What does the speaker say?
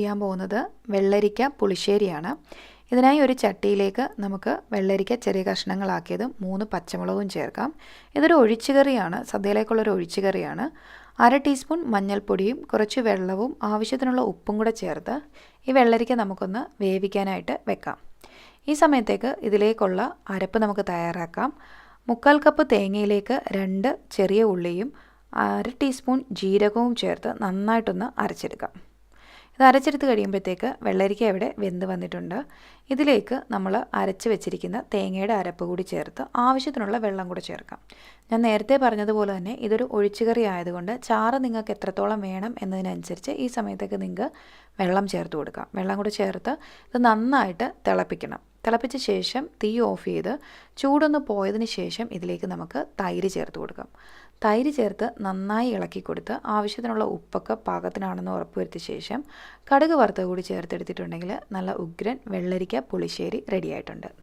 ചെയ്യാൻ പോകുന്നത് വെള്ളരിക്ക പുളിശ്ശേരിയാണ്. ഇതിനായി ഒരു ചട്ടിയിലേക്ക് നമുക്ക് വെള്ളരിക്ക ചെറിയ കഷ്ണങ്ങളാക്കിയതും 3 പച്ചമുളകും ചേർക്കാം. ഇതൊരു ഒഴിച്ചുകറിയാണ്, സദ്യയിലേക്കുള്ളൊരു ഒഴിച്ചുകറിയാണ്. 1/2 ടീസ്പൂൺ മഞ്ഞൾപ്പൊടിയും കുറച്ച് വെള്ളവും ആവശ്യത്തിനുള്ള ഉപ്പും കൂടെ ചേർത്ത് ഈ വെള്ളരിക്ക നമുക്കൊന്ന് വേവിക്കാനായിട്ട് വെക്കാം. ഈ സമയത്തേക്ക് ഇതിലേക്കുള്ള അരപ്പ് നമുക്ക് തയ്യാറാക്കാം. 3/4 കപ്പ് തേങ്ങയിലേക്ക് 2 ചെറിയ ഉള്ളിയും 1/2 ടീസ്പൂൺ ജീരകവും ചേർത്ത് നന്നായിട്ടൊന്ന് അരച്ചെടുക്കാം. ഇത് അരച്ചെടുത്ത് കഴിയുമ്പോഴത്തേക്ക് വെള്ളരിക്ക ഇവിടെ വെന്ത് വന്നിട്ടുണ്ട്. ഇതിലേക്ക് നമ്മൾ അരച്ച് വെച്ചിരിക്കുന്ന തേങ്ങയുടെ അരപ്പ് കൂടി ചേർത്ത് ആവശ്യത്തിനുള്ള വെള്ളം കൂടി ചേർക്കാം. ഞാൻ നേരത്തെ പറഞ്ഞതുപോലെ തന്നെ ഇതൊരു ഒഴിച്ചുകറി ആയതുകൊണ്ട് ചാറ് നിങ്ങൾക്ക് എത്രത്തോളം വേണം എന്നതിനനുസരിച്ച് ഈ സമയത്തേക്ക് നിങ്ങൾക്ക് വെള്ളം ചേർത്ത് കൊടുക്കാം. വെള്ളം കൂടി ചേർത്ത് ഇത് നന്നായിട്ട് തിളപ്പിക്കണം. തിളപ്പിച്ച ശേഷം തീ ഓഫ് ചെയ്ത് ചൂടൊന്ന് പോയതിന് ശേഷം ഇതിലേക്ക് നമുക്ക് തൈര് ചേർത്ത് കൊടുക്കാം. തൈര് ചേർത്ത് നന്നായി ഇളക്കി കൊടുത്ത് ആവശ്യത്തിനുള്ള ഉപ്പൊക്കെ പാകത്തിനാണെന്ന് ഉറപ്പുവരുത്തിയ ശേഷം കടുക് വറുത്ത കൂടി ചേർത്തെടുത്തിട്ടുണ്ടെങ്കിൽ നല്ല ഉഗ്രൻ വെള്ളരിക്ക പുളിശ്ശേരി റെഡിയായിട്ടുണ്ട്.